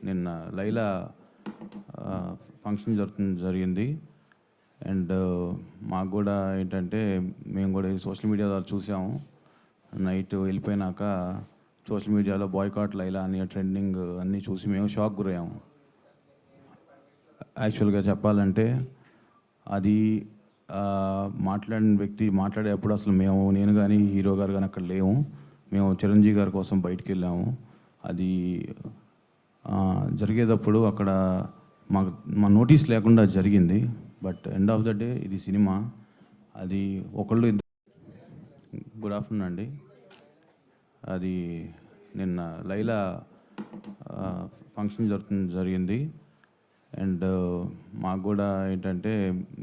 నిన్న లైలా ఫంక్షన్ జరిగింది. అండ్ మాకు కూడా ఏంటంటే మేము కూడా సోషల్ మీడియా ద్వారా చూసాము. నైట్ వెళ్ళిపోయినాక సోషల్ మీడియాలో బాయ్కాట్ లైలా అని ట్రెండింగ్ అన్నీ చూసి మేము షాక్ గురయ్యాము. యాక్చువల్గా చెప్పాలంటే అది మాట్లాడిన వ్యక్తి మాట్లాడేటప్పుడు అసలు నేను కానీ హీరో గారు కానీ అక్కడ లేము. మేము చిరంజీవి గారి కోసం బయటికి వెళ్ళాము. అది జరిగేటప్పుడు అక్కడ మా నోటీస్ లేకుండా జరిగింది. But end of the day ఇది సినిమా. అది ఒకళ్ళు గుడ్ ఆఫ్టర్నూన్ అండి. అది నిన్న లైలా ఫంక్షన్ జరిగింది. అండ్ మాకు కూడా ఏంటంటే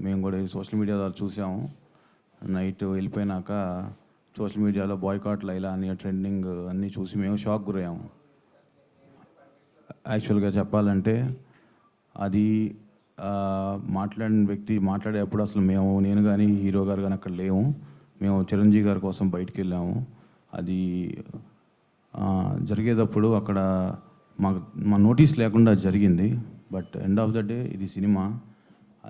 మేము కూడా సోషల్ మీడియా ద్వారా చూసాము. నైట్ వెళ్ళిపోయినాక సోషల్ మీడియాలో బాయ్కాట్ లైలా అని ట్రెండింగ్ అన్నీ చూసి మేము షాక్ గురయ్యాము. యాక్చువల్గా చెప్పాలంటే అది మాట్లాడిన వ్యక్తి మాట్లాడేటప్పుడు అసలు నేను కానీ హీరో గారు కానీ అక్కడ లేము. మేము చిరంజీవి గారి కోసం బయటికి వెళ్ళాము. అది జరిగేటప్పుడు అక్కడ మా నోటీస్ లేకుండా జరిగింది. But end of the day ఇది సినిమా.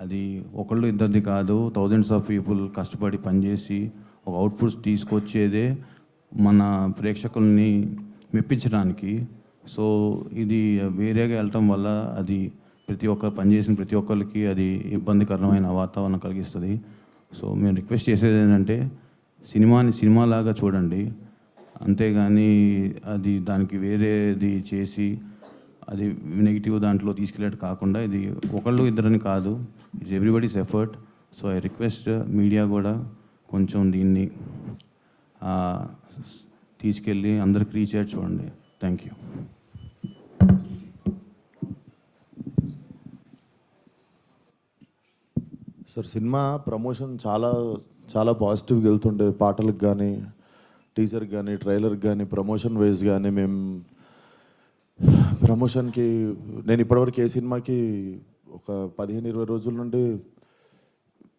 అది ఒకళ్ళు ఇద్దరిది కాదు, థౌజండ్స్ ఆఫ్ పీపుల్ కష్టపడి పనిచేసి ఒక అవుట్పుట్ తీసుకొచ్చేదే మన ప్రేక్షకుల్ని మెప్పించడానికి. సో ఇది వేరేగా వెళ్ళటం వల్ల అది పనిచేసిన ప్రతి ఒక్కరికి అది ఇబ్బందికరమైన వాతావరణం కలిగిస్తుంది. సో మేము రిక్వెస్ట్ చేసేది ఏంటంటే సినిమాని సినిమాలాగా చూడండి, అంతేగాని అది దానికి వేరేది చేసి అది నెగిటివ్ దాంట్లో తీసుకెళ్ళేట్టు కాకుండా ఇది ఒకళ్ళు ఇద్దరని కాదు, it's everybody's effort. So I request media కూడా కొంచెం దీన్ని తీసుకెళ్ళి అందరికి రీచ్ అయ్యేది చూడండి. Thank you. Sir, cinema promotion చాలా చాలా పాజిటివ్గా వెళ్తుండే. పాటలకు కానీ, టీజర్కి కానీ, ట్రైలర్కి కానీ, ప్రమోషన్ వైజ్ కానీ మేము ప్రమోషన్కి నేను ఇప్పటివరకు ఏ సినిమాకి ఒక 15-20 రోజుల నుండి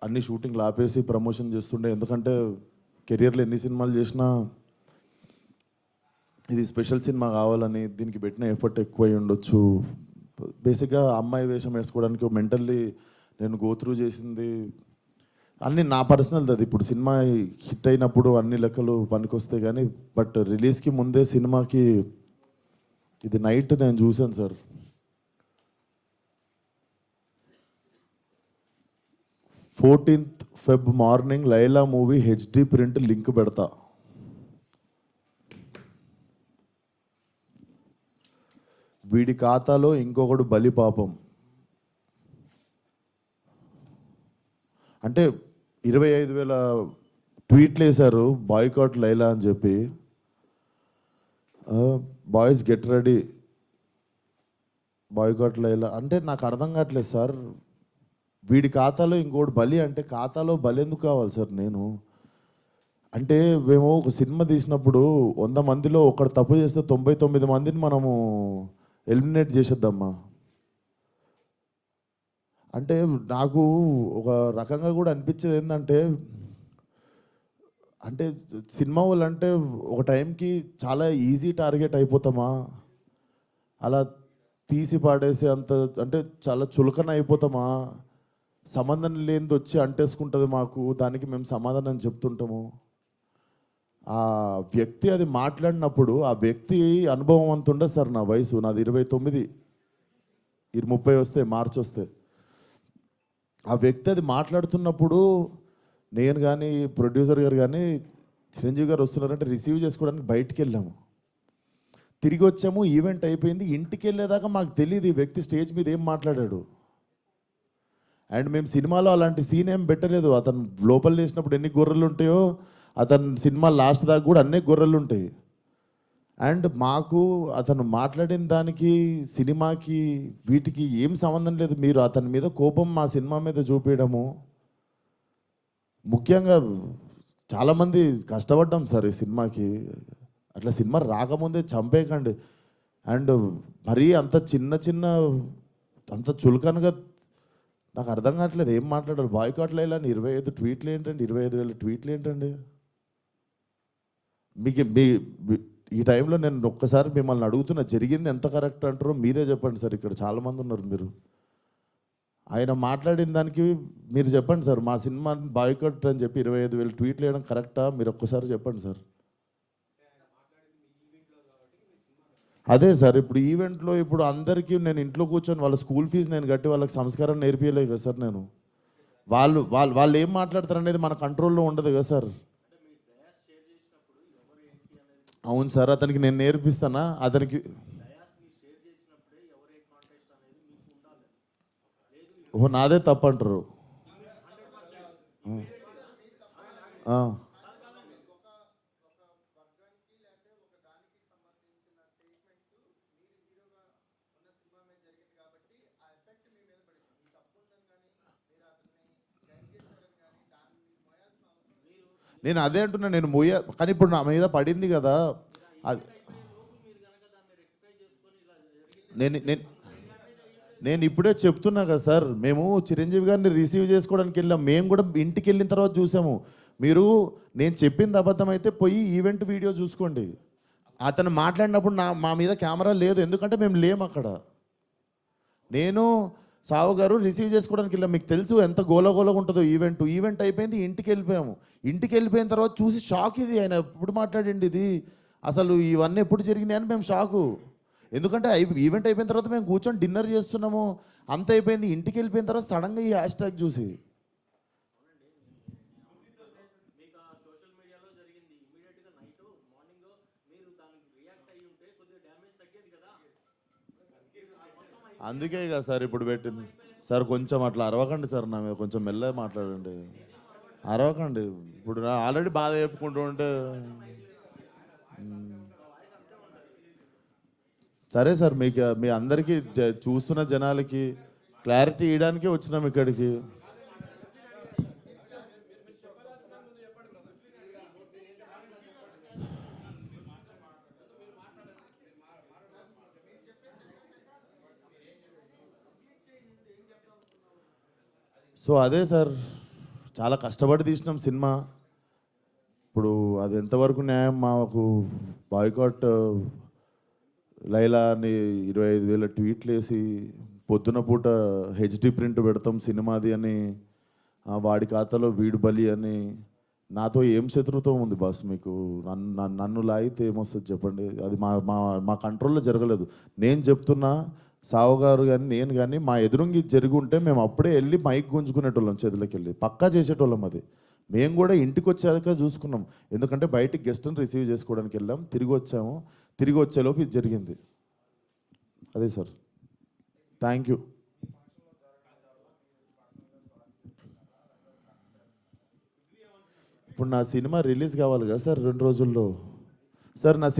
అన్ని షూటింగ్లు ఆపేసి ప్రమోషన్ చేస్తుండే. ఎందుకంటే కెరియర్లో ఎన్ని సినిమాలు చేసినా ఇది స్పెషల్ సినిమా కావాలని దీనికి పెట్టిన ఎఫర్ట్ ఎక్కువై ఉండొచ్చు. బేసిక్గా అమ్మాయి వేషం వేసుకోవడానికి మెంటల్లీ నేను గోత్రూ చేసింది అన్నీ నా పర్సనల్. అది ఇప్పుడు సినిమా హిట్ అయినప్పుడు అన్ని లెక్కలు పనికొస్తాయి కానీ, బట్ రిలీజ్కి ముందే సినిమాకి ఇది నైట్ నేను చూశాను sir. 14th Feb morning Laila movie HD print link పెడతా. వీడి ఖాతాలో ఇంకొకడు బలి పాపం. అంటే 25,000 ట్వీట్లు వేశారు బాయ్కాట్ లైలా అని చెప్పి. Boys get ready, boycott Laila అంటే నాకు అర్థం కావట్లేదు సార్. వీడి ఖాతాలో ఇంకోటి బలి అంటే ఖాతాలో బలి ఎందుకు కావాలి సార్? నేను అంటే మేము ఒక సినిమా తీసినప్పుడు 100 మందిలో ఒకడు తప్పు చేస్తే 99 మందిని మనము ఎలిమినేట్ చేసేద్దామా? అంటే నాకు ఒక రకంగా కూడా అనిపించేది ఏంటంటే, అంటే సినిమా వాళ్ళు అంటే ఒక టైంకి చాలా ఈజీ టార్గెట్ అయిపోతామా? అలా తీసి పాడేసి అంత అంటే చాలా చులకన అయిపోతామా? సంబంధం లేనిది వచ్చి అంటేసుకుంటుంది మాకు, దానికి మేము సమాధానం చెప్తుంటాము. ఆ వ్యక్తి అది మాట్లాడినప్పుడు ఆ వ్యక్తి అనుభవం అంత ఉండదు సార్. నా వయసు నాది 29, 30 వస్తే మార్చి వస్తే. ఆ వ్యక్తి అది మాట్లాడుతున్నప్పుడు నేను కానీ ప్రొడ్యూసర్ గారు కానీ చిరంజీవి గారు వస్తున్నారంటే రిసీవ్ చేసుకోవడానికి బయటికి వెళ్ళాము. తిరిగి వచ్చాము, ఈవెంట్ అయిపోయింది. ఇంటికి వెళ్ళేదాకా మాకు తెలియదు ఈ వ్యక్తి స్టేజ్ మీద ఏం మాట్లాడాడు. అండ్ మేము సినిమాలో అలాంటి సీన్ ఏం పెట్టలేదు. అతను లోపల వేసినప్పుడు ఎన్ని గొర్రెలు ఉంటాయో అతను సినిమా లాస్ట్ దాకా కూడా అన్నీ గొర్రెలు ఉంటాయి. అండ్ మాకు అతను మాట్లాడిన దానికి సినిమాకి వీటికి ఏం సంబంధం లేదు. మీరు అతని మీద కోపం మా సినిమా మీద చూపించడము. ముఖ్యంగా చాలామంది కష్టపడ్డాం సార్ ఈ సినిమాకి. అట్లా సినిమా రాకముందే చంపేయకండి. అండ్ మరీ అంత చిన్న అంత చులకనగా నాకు అర్థం కావట్లేదు ఏం మాట్లాడారు. బాయ్కాట్ లైలా అని 25 ట్వీట్లు ఏంటండి? 25,000 ట్వీట్లు ఏంటండి? మీకు ఈ టైంలో నేను ఒక్కసారి మిమ్మల్ని అడుగుతున్నా, జరిగింది ఎంత కరెక్ట్ అంటారో మీరే చెప్పండి సార్. ఇక్కడ చాలామంది ఉన్నారు మీరు. ఆయన మాట్లాడిన దానికి మీరు చెప్పండి సార్. మా సినిమా బాయ్కట్ అని చెప్పి 25,000 ట్వీట్లు వేయడం కరెక్టా? మీరు ఒక్కసారి చెప్పండి సార్. అదే సార్, ఇప్పుడు ఈవెంట్లో ఇప్పుడు అందరికీ నేను ఇంట్లో కూర్చొని వాళ్ళ స్కూల్ ఫీజు నేను కట్టి వాళ్ళకి సంస్కారం నేర్పించలేదు కదా సార్ నేను. వాళ్ళు వాళ్ళు వాళ్ళు ఏం మాట్లాడతారు అనేది మన కంట్రోల్లో ఉండదు కదా సార్. అవును సార్, అతనికి నేను నేర్పిస్తానా అతనికి? ఓ నాదే తప్పు అంటారు. ఆ. నేను అదే అంటున్నా, నేను కానీ ఇప్పుడు నా మీద పడింది కదా. అది నేను నేను నేను ఇప్పుడే చెప్తున్నా కదా సార్. మేము చిరంజీవి గారిని రిసీవ్ చేసుకోవడానికి వెళ్ళాం. మేము కూడా ఇంటికి వెళ్ళిన తర్వాత చూసాము. మీరు నేను చెప్పింది అబద్ధం అయితే పోయి ఈవెంట్ వీడియో చూసుకోండి. అతను మాట్లాడినప్పుడు మా మీద కెమెరా లేదు, ఎందుకంటే మేము లేము అక్కడ. నేను సావు గారు రిసీవ్ చేసుకోవడానికి వెళ్ళాం. మీకు తెలుసు ఎంత గోలగోలగా ఉంటుందో ఈవెంట్ అయిపోయింది, ఇంటికి వెళ్ళిపోయాము. ఇంటికి వెళ్ళిపోయిన తర్వాత చూసి షాక్. ఇది ఆయన ఎప్పుడు మాట్లాడండి, ఇది అసలు ఇవన్నీ ఎప్పుడు జరిగినాయి అని మేము షాకు. ఎందుకంటే ఈవెంట్ అయిపోయిన తర్వాత మేము కూర్చొని డిన్నర్ చేస్తున్నాము, అంత అయిపోయింది. ఇంటికి వెళ్ళిపోయిన తర్వాత సడన్గా ఈ హ్యాష్ ట్యాగ్ చూసి అందుకే కదా సార్ ఇప్పుడు పెట్టింది. సార్ కొంచెం అట్లా అరవకండి సార్, నా మీద కొంచెం మెల్లగా మాట్లాడండి. అరవకండి. ఇప్పుడు నా ఆల్రెడీ బాధ చెప్పుకుంటూ ఉంటే సరే సార్. మీకు మీ అందరికీ చూస్తున్న జనాలకి క్లారిటీ ఇవ్వడానికే వచ్చినాం ఇక్కడికి. సో అదే సార్, చాలా కష్టపడి తీసినాం సినిమా. ఇప్పుడు అది ఎంతవరకు న్యాయం? మాకు బాయ్కాట్ లైలా అని 25,000 ట్వీట్లు వేసి పొద్దున పూట హెచ్డి ప్రింట్ పెడతాం సినిమాది అని, వాడి ఖాతాలో వీడు బలి అని. నాతో ఏం శత్రుత్వం ఉంది బాస్ మీకు? నన్ను లాగితే ఏమొస్తుంది చెప్పండి? అది మా మా మా కంట్రోల్లో జరగలేదు. నేను చెప్తున్నా, సావు గారు కానీ నేను కానీ మా ఎదురుంగి జరిగి ఉంటే మేము అప్పుడే వెళ్ళి మైక్ గుంజుకునేటోళ్ళం, చేతులకి వెళ్ళి పక్కా చేసేటోళ్ళం. అది మేము కూడా ఇంటికి వచ్చాక చూసుకున్నాం. ఎందుకంటే బయటికి గెస్ట్ని రిసీవ్ చేసుకోవడానికి వెళ్ళాం, తిరిగి వచ్చాము. తిరిగి వచ్చేలోపు ఇది జరిగింది. అదే సార్. Thank you. ఇప్పుడు నా సినిమా రిలీజ్ కావాలి కదా సార్ 2 రోజుల్లో. సార్ నాకు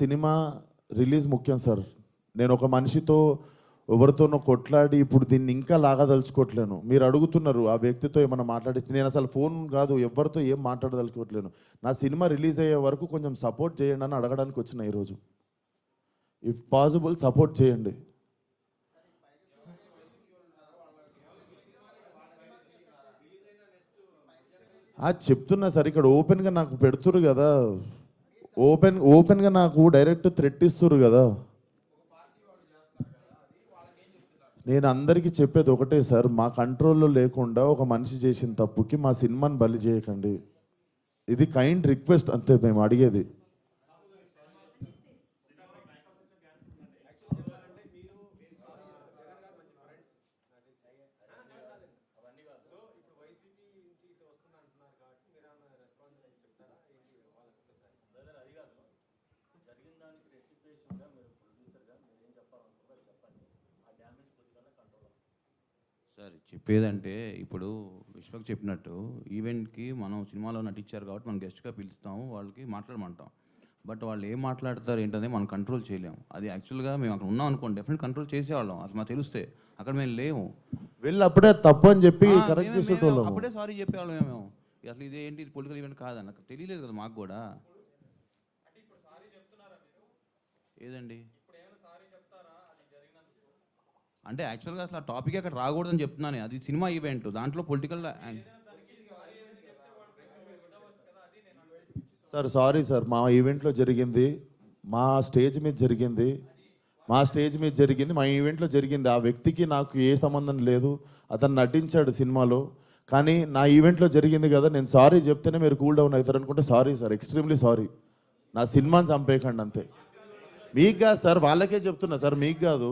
సినిమా రిలీజ్ ముఖ్యం సార్. నేను ఒక మనిషితో ఎవరితోనో కొట్లాడి ఇప్పుడు దీన్ని ఇంకా లాగదలుచుకోవట్లేను. మీరు అడుగుతున్నారు ఆ వ్యక్తితో ఏమైనా మాట్లాడి, నేను అసలు ఫోన్ కాదు ఎవరితో ఏం మాట్లాడదలుచుకోవట్లేను. నా సినిమా రిలీజ్ అయ్యే వరకు కొంచెం సపోర్ట్ చేయండి అని అడగడానికి వచ్చిన ఈరోజు. ఇఫ్ పాసిబుల్ సపోర్ట్ చేయండి. చెప్తున్నా సార్, ఇక్కడ ఓపెన్గా నాకు పెడుతురు కదా, ఓపెన్గా నాకు డైరెక్ట్ థ్రెట్ ఇస్తురు కదా. నేను అందరికీ చెప్పేది ఒకటే సార్, మా కంట్రోల్లో లేకుండా ఒక మనిషి చేసిన తప్పుకి మా సినిమాని బలి చేయకండి. ఇది కైండ్ రిక్వెస్ట్ అంతే మేము అడిగేది. సార్ చెప్పేదంటే, ఇప్పుడు విశ్వక్ చెప్పినట్టు ఈవెంట్కి మనం సినిమాలో నటించారు కాబట్టి మనం గెస్ట్గా పిలుస్తాము, వాళ్ళకి మాట్లాడమంటాం. బట్ వాళ్ళు ఏం మాట్లాడతారు ఏంటనే మనం కంట్రోల్ చేయలేము. అది యాక్చువల్గా మేము అక్కడ ఉన్నాం అనుకోండి, డెఫినెట్ కంట్రోల్ చేసేవాళ్ళం. అసలు మాకు తెలిస్తే అక్కడ మేము లేము. వెళ్ళి అప్పుడే తప్పు అని చెప్పి కరెక్ట్ చేసేటోళ్ళం. అప్పుడే సారీ చెప్పేవాళ్ళం మేము. అసలు ఇదేంటి పొలిటికల్ ఈవెంట్ కాదని నాకు తెలియలేదు కదా మాకు కూడా. ఏదండి అంటే యాక్చువల్గా అసలు ఆ టాపిక్ అక్కడ రాకూడదని చెప్తున్నాను. అది సినిమా ఈవెంట్, దాంట్లో పొలిటికల్ సార్ సారీ సార్, మా ఈవెంట్లో జరిగింది, మా స్టేజ్ మీద జరిగింది, మా ఈవెంట్లో జరిగింది. ఆ వ్యక్తికి నాకు ఏ సంబంధం లేదు, అతను నటించాడు సినిమాలో. కానీ నా ఈవెంట్లో జరిగింది కదా, నేను సారీ చెప్తేనే మీరు కూల్ డౌన్ అవుతారు అనుకుంటే సారీ సార్, ఎక్స్ట్రీమ్లీ సారీ. నా సినిమాని చంపేయకండి అంతే. మీకు కాదు సార్, వాళ్ళకే చెప్తున్నా సార్, మీకు కాదు.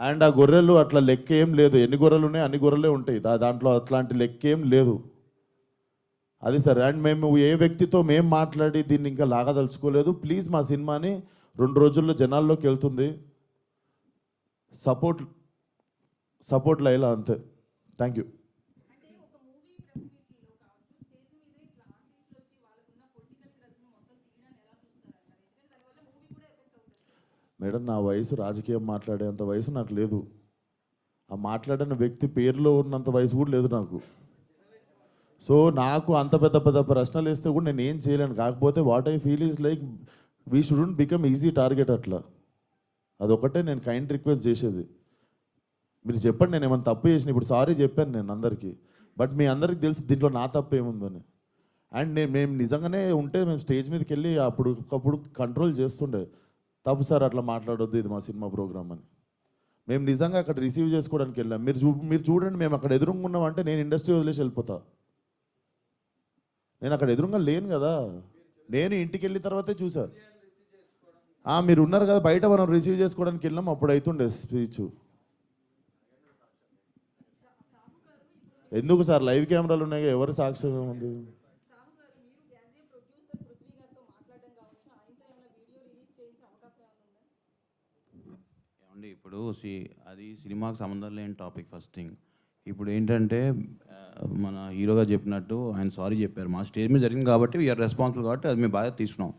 అండ్ ఆ గొర్రెలు అట్లా లెక్క ఏం లేదు, ఎన్ని గొర్రెలు ఉన్నాయి అన్ని గొర్రెలే ఉంటాయి, దాంట్లో అట్లాంటి లెక్క ఏం లేదు. అది సార్. అండ్ మేము ఏ వ్యక్తితో మేము మాట్లాడి దీన్ని ఇంకా లాగదలుచుకోలేదు. ప్లీజ్ మా సినిమాని 2 రోజుల్లో జనాల్లోకి వెళ్తుంది, సపోర్ట్ లైలా అంతే. Thank you. మేడం, నా వయసు రాజకీయం మాట్లాడేంత వయసు నాకు లేదు. ఆ మాట్లాడిన వ్యక్తి పేరులో ఉన్నంత వయసు కూడా లేదు నాకు. సో నాకు అంత పెద్ద పెద్ద ప్రశ్నలు వేస్తే కూడా నేను ఏం చేయలేను. కాకపోతే what I feel is like we shouldn't become easy target అట్లా. అదొకటే నేను కైండ్ రిక్వెస్ట్ చేసేది. మీరు చెప్పండి, నేను ఏమైనా తప్పు చేసిన. ఇప్పుడు సారీ చెప్పాను నేను అందరికీ, బట్ మీ అందరికీ తెలుసు దీంట్లో నా తప్పు ఏముందని. అండ్ మేము నిజంగానే ఉంటే మేము స్టేజ్ మీదకి వెళ్ళి అప్పుడు కంట్రోల్ చేస్తుండే. తప్పు సార్, అట్లా మాట్లాడొద్దు, ఇది మా సినిమా ప్రోగ్రామ్ అని. మేము నిజంగా అక్కడ రిసీవ్ చేసుకోవడానికి వెళ్ళాం. మీరు చూడండి, మేము అక్కడ ఎదురుకున్నాం అంటే నేను ఇండస్ట్రీ వదిలేసి వెళ్ళిపోతా. నేను అక్కడ ఎదురుగా లేను కదా, నేను ఇంటికి వెళ్ళిన తర్వాతే చూశాను. మీరు ఉన్నారు కదా బయట, మనం రిసీవ్ చేసుకోవడానికి వెళ్ళాం, అప్పుడు అవుతుండే స్పీచ్. ఎందుకు సార్, లైవ్ కెమెరాలు ఉన్నాయి, ఎవరు సాక్ష్యం ఉంది? ఏమండి ఇప్పుడు అది సినిమాకి సంబంధం లేని టాపిక్ ఫస్ట్ థింగ్. ఇప్పుడు ఏంటంటే మన హీరోగా చెప్పినట్టు ఆయన సారీ చెప్పారు. మా స్టేజ్ మీద జరిగింది కాబట్టి వీఆర్ రెస్పాన్సిబుల్ కాబట్టి అది మేము బాగా తీసుకున్నాం.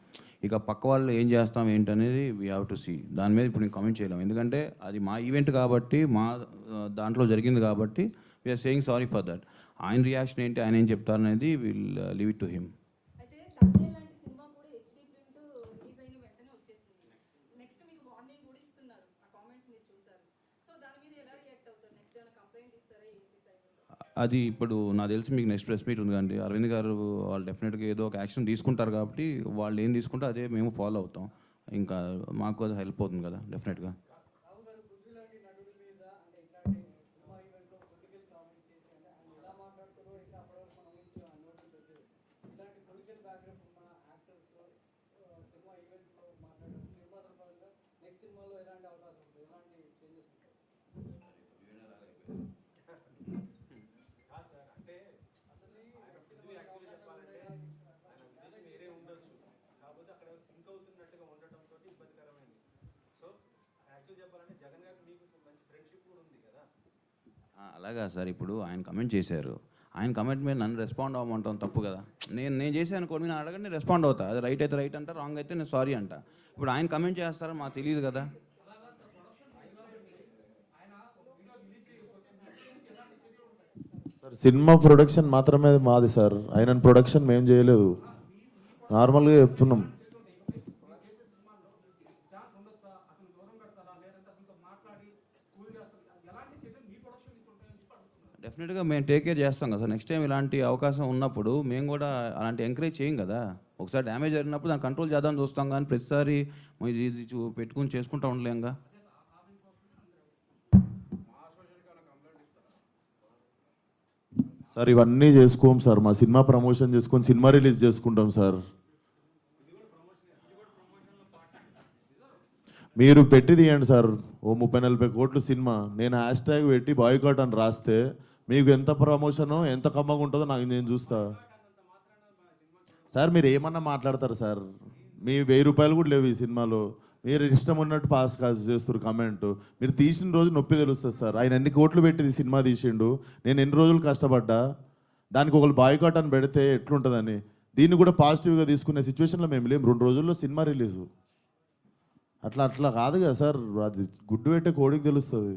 ఇక పక్క వాళ్ళు ఏం చేస్తాం ఏంటనేది వీ హ్యావ్ టు సీ. దాని మీద ఇప్పుడు నేను కామెంట్ చేయలేము, ఎందుకంటే అది మా ఈవెంట్ కాబట్టి, మా దాంట్లో జరిగింది కాబట్టి we're saying sorry for that. ఆయన రియాక్షన్ ఏంటి, ఆయన ఏం చెప్తారనేది will leave it to him. అది ఇప్పుడు నాకు తెలిసి మీకు నెక్స్ట్ ప్రెస్ మీట్ ఉంది కండి, అరవింద్ గారు వాళ్ళు డెఫినెట్గా ఏదో ఒక యాక్షన్ తీసుకుంటారు కాబట్టి వాళ్ళు ఏం తీసుకుంటే అదే మేము ఫాలో అవుతాం. ఇంకా మాకు అది హెల్ప్ అవుతుంది కదా డెఫినెట్గా. అలాగా సార్, ఇప్పుడు ఆయన కమెంట్ చేశారు, ఆయన కమెంట్ మీద నన్ను రెస్పాండ్ అవ్వమంటాం తప్పు కదా. నేను చేశాను కూడా, నేను అడగండి రెస్పాండ్ అవుతా. అది రైట్ అయితే రైట్ అంట, రాంగ్ అయితే నేను సారీ అంట. ఇప్పుడు ఆయన కమెంట్ చేస్తారో మాకు తెలియదు కదా. సార్ సినిమా ప్రొడక్షన్ మాత్రమే మాది సార్, ఆయన ప్రొడక్షన్ మేము చేయలేదు, నార్మల్గా చెప్తున్నాం. డెఫినెట్గా మేము టేక్ కేర్ చేస్తాం కదా సార్. నెక్స్ట్ టైం ఇలాంటి అవకాశం ఉన్నప్పుడు మేము కూడా అలాంటి ఎంకరేజ్ చేయం కదా. ఒకసారి డ్యామేజ్ జరిగినప్పుడు దాన్ని కంట్రోల్ చేద్దామని చూస్తాం, కానీ ప్రతిసారి ఇది పెట్టుకుని చేసుకుంటూ ఉండలేంగా. సార్ ఇవన్నీ చేసుకోం సార్, మా సినిమా ప్రమోషన్ చేసుకొని సినిమా రిలీజ్ చేసుకుంటాం సార్. మీరు పెట్టి తీయండి సార్, ఓ 30-40 కోట్లు సినిమా, నేను హ్యాష్ ట్యాగ్ పెట్టి బాయ్కాట్ అని రాస్తే మీకు ఎంత ప్రమోషనో ఎంత కమ్మగా ఉంటుందో నేను చూస్తా. సార్ మీరు ఏమన్నా మాట్లాడతారు సార్, మీ 1000 రూపాయలు కూడా లేవు ఈ సినిమాలో, మీరు ఇష్టం ఉన్నట్టు పాస్ చేస్తారు కమెంట్. మీరు తీసిన రోజు నొప్పి తెలుస్తుంది సార్. ఆయన ఎన్ని కోట్లు పెట్టి సినిమా తీసిండు, నేను ఎన్ని రోజులు కష్టపడ్డా, దానికి ఒకళ్ళు బాయ్కాట్ అని పెడితే ఎట్లుంటుందని. దీన్ని కూడా పాజిటివ్గా తీసుకునే సిచ్యువేషన్లో మేము లేము. 2 రోజుల్లో సినిమా రిలీజు, అట్లా కాదు కదా సార్, అది గుడ్డు పెట్టే కోడికి తెలుస్తుంది.